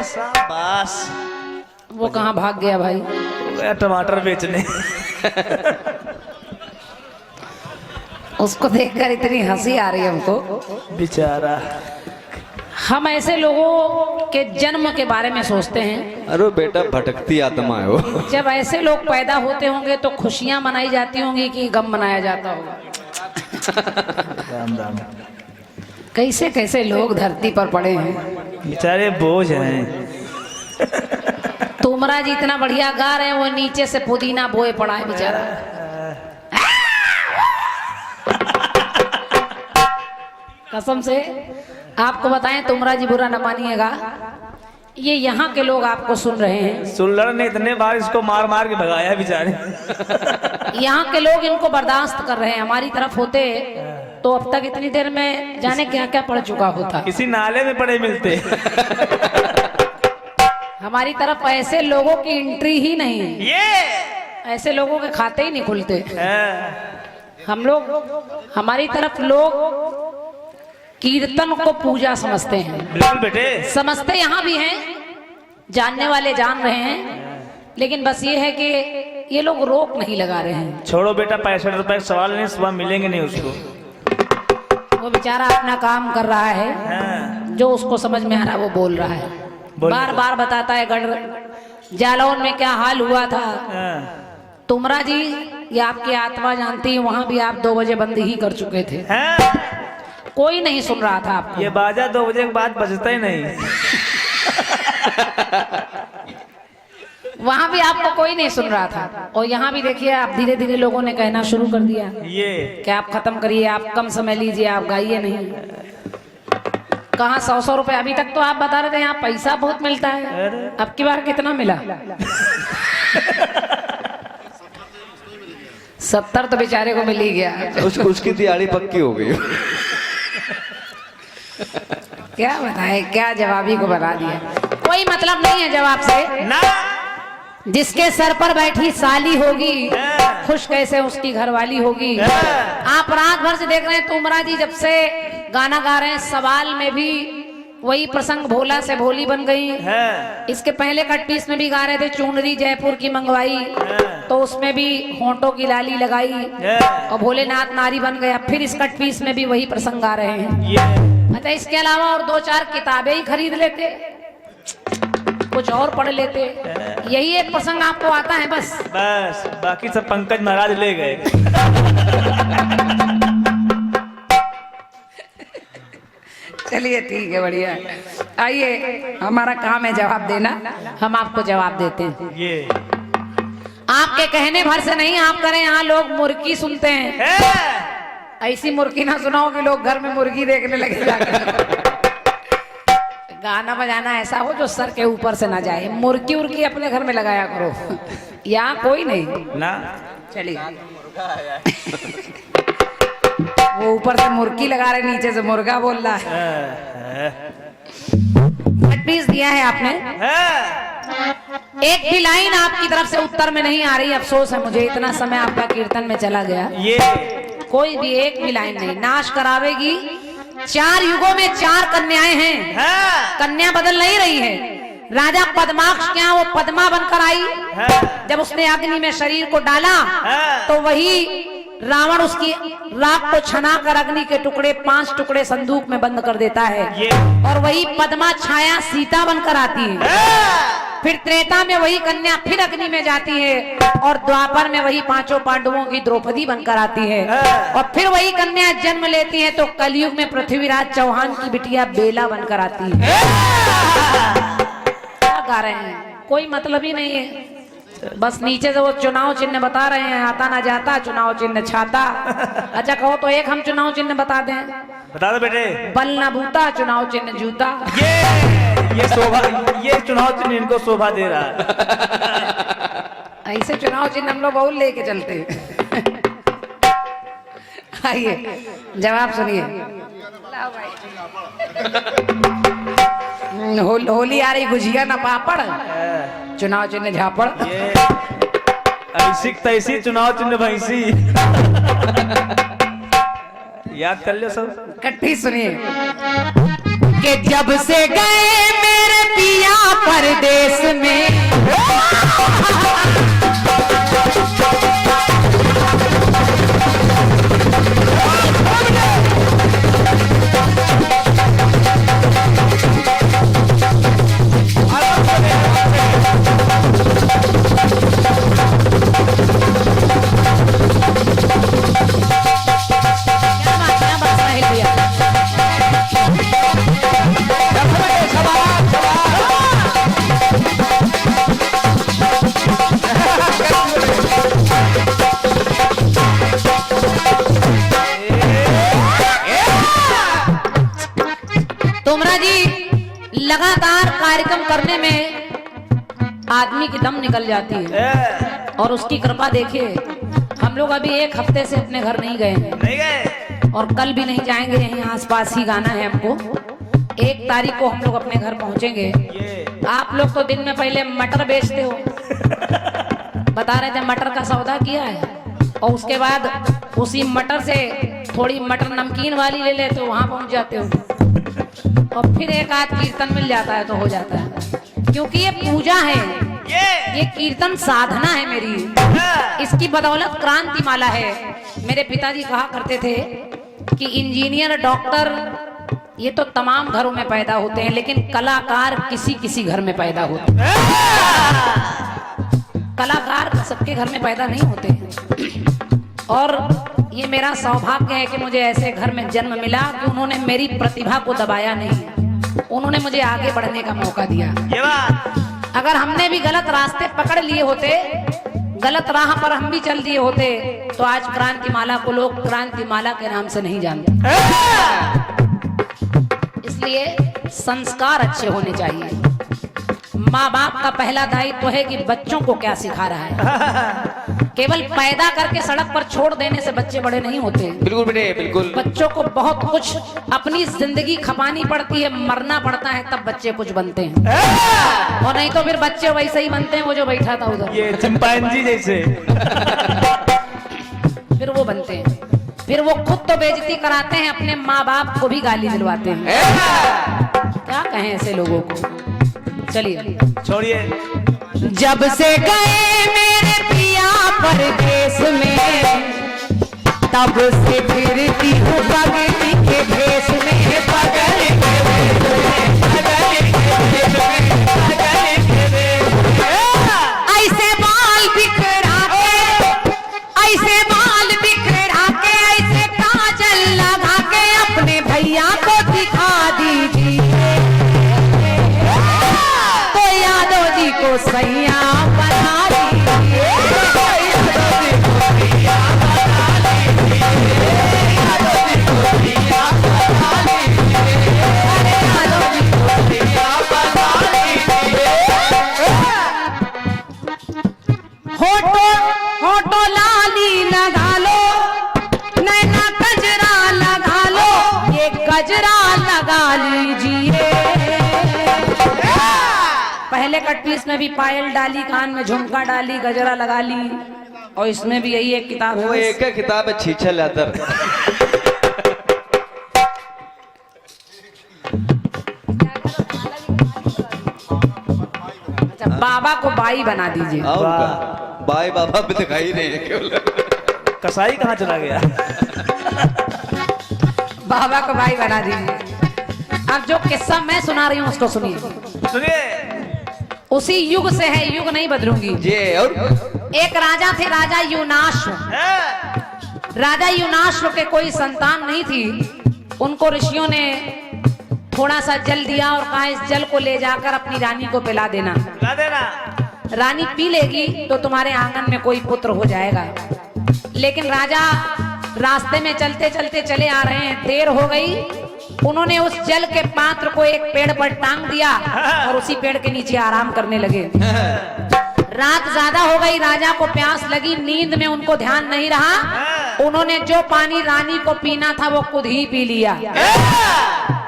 शाबाश। वो कहाँ भाग गया भाई? टमाटर बेचने। उसको देखकर इतनी हंसी आ रही है हमको, बेचारा। हम ऐसे लोगों के जन्म के बारे में सोचते हैं। अरे बेटा भटकती आत्मा है वो। जब ऐसे लोग पैदा होते होंगे तो खुशियां मनाई जाती होंगी कि गम मनाया जाता होगा। राम राम। कैसे कैसे लोग धरती पर पड़े हैं, बेचारे बोझ हैं। तुमरा जी इतना बढ़िया गा रहे हैं, वो नीचे से पुदीना बोए पड़ा है बेचारा। कसम से आपको बताएं, तुमरा जी बुरा न मानिएगा, ये यहाँ के लोग आपको सुन रहे हैं। सुल्लड़ ने इतने बार इसको मार मार के भगाया बेचारे। यहाँ के लोग इनको बर्दाश्त कर रहे हैं। हमारी तरफ होते तो अब तक इतनी देर में जाने क्या क्या पड़ चुका होता। किसी नाले में पड़े मिलते। हमारी तरफ ऐसे लोगों की एंट्री ही नहीं है, ये ऐसे लोगों के खाते ही नहीं खुलते। हम लोग, हमारी तरफ लोग कीर्तन को पूजा समझते हैं। बिल्कुल बेटे, समझते यहाँ भी हैं, जानने वाले जान रहे हैं, लेकिन बस ये है कि ये लोग रोक नहीं लगा रहे हैं। छोड़ो बेटा, 65 रुपए का सवाल नहीं, सुबह मिलेंगे नहीं उसको। वो बेचारा अपना काम कर रहा है, जो उसको समझ में आ रहा है वो बोल रहा है। बार बार बताता है गढ़ जालौन में क्या हाल हुआ था। तुमरा जी, ये आपकी आत्मा जानती है, वहां भी आप 2 बजे बंद ही कर चुके थे। कोई नहीं सुन रहा था आपको। ये बाजा 2 बजे के बाद बजता ही नहीं। वहां भी आपको कोई नहीं सुन रहा था, और यहाँ भी देखिए आप धीरे धीरे लोगों ने कहना शुरू कर दिया ये कि आप खत्म करिए, आप कम समय लीजिए, आप गाइए नहीं। कहाँ 100 रुपए? अभी तक तो आप बता रहे थे यहाँ पैसा बहुत मिलता है, अब की बार कितना मिला? 70 तो बेचारे को मिल ही गया। उसकी दिहाड़ी पक्की हो गई। क्या बताए, क्या जवाबी को बना दिया। कोई मतलब नहीं है जवाब से ना। जिसके सर पर बैठी साली होगी, खुश कैसे उसकी घरवाली होगी। आप रात भर से देख रहे हैं, तुमरा जी जब से गाना गा रहे हैं, सवाल में भी वही प्रसंग, भोला से भोली बन गई। इसके पहले कट पीस में भी गा रहे थे, चुनरी जयपुर की मंगवाई, तो उसमें भी होंठों की लाली लगाई और भोलेनाथ नारी बन गया। फिर इस कट पीस में भी वही प्रसंग गा रहे हैं। मतलब इसके अलावा और 2-4 किताबें ही खरीद लेते, कुछ और पढ़ लेते। यही एक प्रसंग आपको आता है बस। बाकी सब पंकज महाराज ले गए। चलिए ठीक है, बढ़िया। आइए, हमारा काम है जवाब देना, हम आपको जवाब देते हैं। ये आपके कहने भर से नहीं आप करें। यहाँ लोग मुर्गी सुनते हैं, ऐसी मुर्गी ना सुनाओ कि लोग घर में मुर्गी देखने लगे जाकर। गाना बजाना ऐसा हो जो सर के ऊपर से ना जाए। मुर्गी उर्गी अपने घर में लगाया करो, यहाँ कोई नहीं ना। चलिए, वो ऊपर से मुर्गी लगा रहे, नीचे से मुर्गा बोल रहा है। पीस दिया है आपने, एक भी लाइन आपकी तरफ से उत्तर में नहीं आ रही। अफसोस है मुझे, इतना समय आपका कीर्तन में चला गया, ये कोई भी एक भी लाइन नहीं। नाश करावेगी। 4 युगों में 4 कन्याएं हैं, कन्या बदल नहीं रही है। राजा पद्माक्ष क्या वो पद्मा बनकर आई। जब उसने अग्नि में शरीर को डाला तो वही रावण उसकी राख को छना कर अग्नि के टुकड़े 5 टुकड़े संदूक में बंद कर देता है, और वही पद्मा छाया सीता बनकर आती है। फिर त्रेता में वही कन्या फिर अग्नि में जाती है, और द्वापर में वही 5 पांडवों की द्रौपदी बनकर आती है, और फिर वही कन्या जन्म लेती है तो कलयुग में पृथ्वीराज चौहान की बिटिया बेला बनकर आती है। क्या गा रहे हैं, कोई मतलब ही नहीं है। बस नीचे से वो चुनाव चिन्ह बता रहे हैं, आता ना जाता चुनाव चिन्ह छाता। अच्छा कहो तो एक हम चुनाव चिन्ह बता दें। बता दो बेटे। बल ना बूता, चुनाव चिन्ह जूता। ये शोभा, ये चुनाव चिन्ह इनको शोभा दे रहा है। ऐसे चुनाव चिन्ह हम लोग बहुत लेके चलते हैं। आइए जवाब सुनिए। होली आ रही, गुजिया ना पापड़, चुनाव चिन्ह झापड़। ऐसी तैसी चुनाव चिन्ह भैंसी। याद कर लो सब। कट्ठी सुनिए कि जब से गए मेरे पिया कार्यक्रम करने में आदमी की दम निकल जाती है। और उसकी कृपा देखिए, हम लोग अभी 1 हफ्ते से अपने घर नहीं गए और कल भी नहीं जाएंगे। यहीं आसपास ही गाना है हमको। 1 तारीख को हम लोग अपने घर पहुंचेंगे। आप लोग तो दिन में पहले मटर बेचते हो, बता रहे थे मटर का सौदा किया है, और उसके बाद उसी मटर से थोड़ी मटर नमकीन वाली ले लेते हो, वहां पहुंच जाते हो, और फिर 1 आध कीर्तन मिल जाता है तो हो जाता है। क्योंकि ये पूजा है, ये कीर्तन साधना है मेरी। इसकी बदौलत क्रांति माला है। मेरे पिताजी कहा करते थे कि इंजीनियर, डॉक्टर ये तो तमाम घरों में पैदा होते हैं, लेकिन कलाकार किसी किसी घर में पैदा होते हैं। कलाकार सबके घर में पैदा नहीं होते। और ये मेरा सौभाग्य है कि मुझे ऐसे घर में जन्म मिला कि उन्होंने मेरी प्रतिभा को दबाया नहीं, उन्होंने मुझे आगे बढ़ने का मौका दिया। अगर हमने भी गलत रास्ते पकड़ लिए होते, गलत राह पर हम भी चल दिए होते, तो आज क्रांति माला को लोग क्रांति माला के नाम से नहीं जानते। इसलिए संस्कार अच्छे होने चाहिए। माँ बाप का पहला दायित्व तो है कि बच्चों को क्या सिखा रहा है। केवल पैदा करके सड़क पर छोड़ देने से बच्चे बड़े नहीं होते। बिल्कुल बेटे, बिल्कुल। बच्चों को बहुत कुछ अपनी जिंदगी खपानी पड़ती है, मरना पड़ता है, तब बच्चे कुछ बनते हैं। और नहीं तो फिर बच्चे वैसे ही बनते हैं, वो जो बैठा था उधर, ये चिंपांजी जैसे। फिर वो बनते हैं, फिर वो खुद तो बेइज्जती कराते हैं, अपने माँ बाप को भी गाली दिलवाते हैं। क्या कहें ऐसे लोगों को। चलिए छोड़िए। जब से गए मेरे पिया परदेश में, तब से फिरती हूँ पगड़ी के भेष में, पगड़ी के भेष में, पगड़ी के भेष में, पगड़ी के भेष में। ऐसे बाल बिखरा के, ऐसे बाल बिखरा के, ऐसे काजल लगा के अपने भैया को दिखा दीजिए, तो यादव जी को सैया बना दीजिए, यादव जी को सैया बना दीजिए, यादव जी को सैया बना दीजिए, अरे यादव जी को सैया बना दीजिए। होठो होठो लाली लगा लो, नैना गजरा लगा लो, ये गजरा लगा लीजिए। पहले कट पीस में भी पायल डाली, कान में झुमका डाली, गजरा लगा ली, और इसमें भी यही एक किताब है। वो एक किताब है, छीछा लेदर। अच्छा, बाबा को बाई बना दीजिए। और बाई बाबा भी दिखाई नहीं है केवल। कसाई कहाँ चला गया। बाबा को बाई बना दीजिए। अब जो किस्सा मैं सुना रही हूँ उसको सुनिए। सुनिए। उसी युग से है, युग नहीं बदलूंगी। ये और एक राजा थे, राजा यूनाश्व। राजा यूनाश्व के कोई संतान नहीं थी। उनको ऋषियों ने थोड़ा सा जल दिया और कहा इस जल को ले जाकर अपनी रानी को पिला देना। पिला देना। रानी पी लेगी तो तुम्हारे आंगन में कोई पुत्र हो जाएगा। लेकिन राजा रास्ते में चलते चलते चले आ रहे हैं, देर हो गई। उन्होंने उस जल के पात्र को एक पेड़ पर टांग दिया और उसी पेड़ के नीचे आराम करने लगे। रात ज्यादा हो गई, राजा को प्यास लगी, नींद में उनको ध्यान नहीं रहा। उन्होंने जो पानी रानी को पीना था वो खुद ही पी लिया,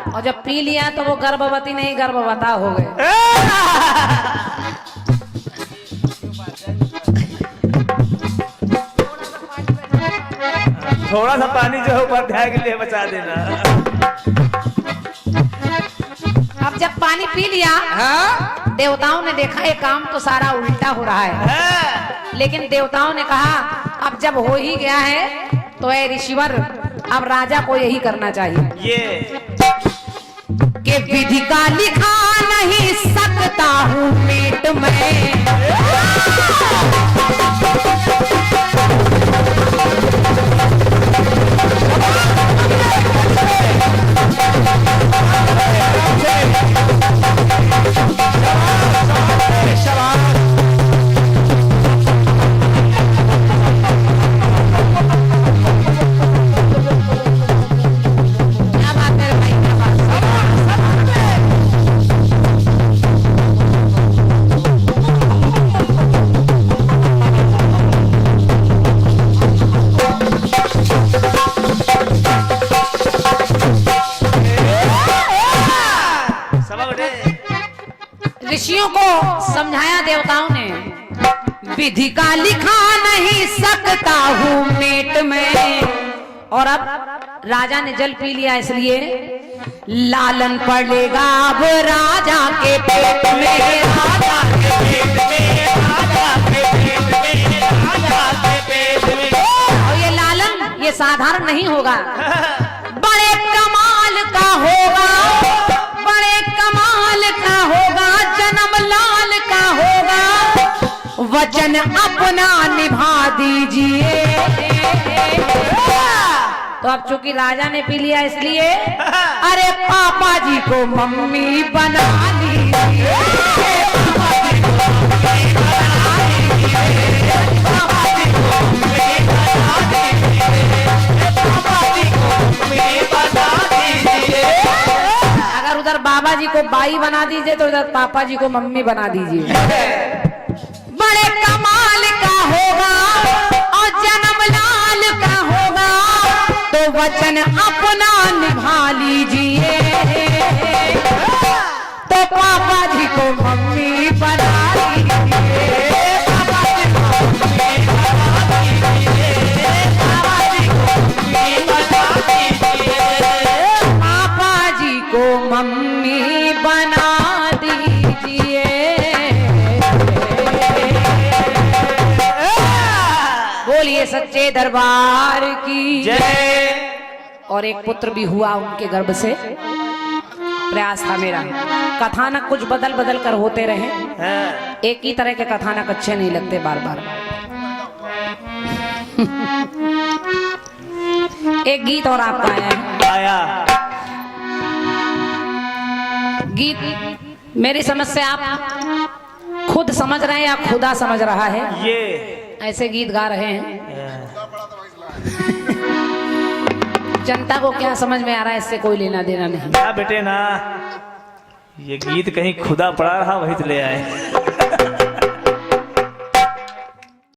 और जब पी लिया तो वो गर्भवती नहीं गर्भवता हो गए। थोड़ा सा पानी जो है उपाध्याय के लिए बचा देना। अब जब पानी पी लिया, देवताओं ने देखा ये काम तो सारा उल्टा हो रहा है। लेकिन देवताओं ने कहा अब जब हो ही गया है तो ऐ ऋषिवर, अब राजा को यही करना चाहिए। ये कि विधि का लिखा नहीं सकता हूँ पेट में, ऋषियों को समझाया देवताओं ने, विधि का लिखा नहीं सकता हूं मेट में। और अब राजा ने जल पी लिया, इसलिए लालन पड़ेगा अब राजा के पेट में, राजा के पेट में, राजा के पेट में, राजा के पेट में। और ये लालन ये साधारण नहीं होगा, बड़े कमाल का होगा, बड़े कमाल का होगा, जन्म लाल का होगा, वचन अपना निभा दीजिए। तो अब चूंकि राजा ने पी लिया इसलिए अरे पापा जी को मम्मी बना लीजिए, अगर उधर बाबा जी को बाई बना दीजिए तो उधर पापा जी को मम्मी बना दीजिए। बड़े कमाल का होगा और जन्म लाल का होगा, तो वचन अपना निभा लीजिए। तो पापा जी को मम्मी बना लीजिए, पापा जी को मम्मी बना लीजिए, पापा जी को मम्मी बना लीजिए, पापा जी को मम्मी बना दीजिए। बोलिए सच्चे दरबार की जय। और एक पुत्र भी हुआ उनके गर्भ से, प्रयास था मेरा। कथानक कुछ बदल बदल कर होते रहे, एक ही तरह के कथानक अच्छे नहीं लगते बार बार। एक गीत और आपका आया है, गीत मेरी समझ से आप खुद समझ रहे हैं या खुदा समझ रहा है, ये ऐसे गीत गा रहे हैं। जनता को क्या समझ में आ रहा है इससे कोई लेना देना नहीं। ना बेटे ना, ये गीत कहीं खुदा पड़ा रहा वही तो ले आए।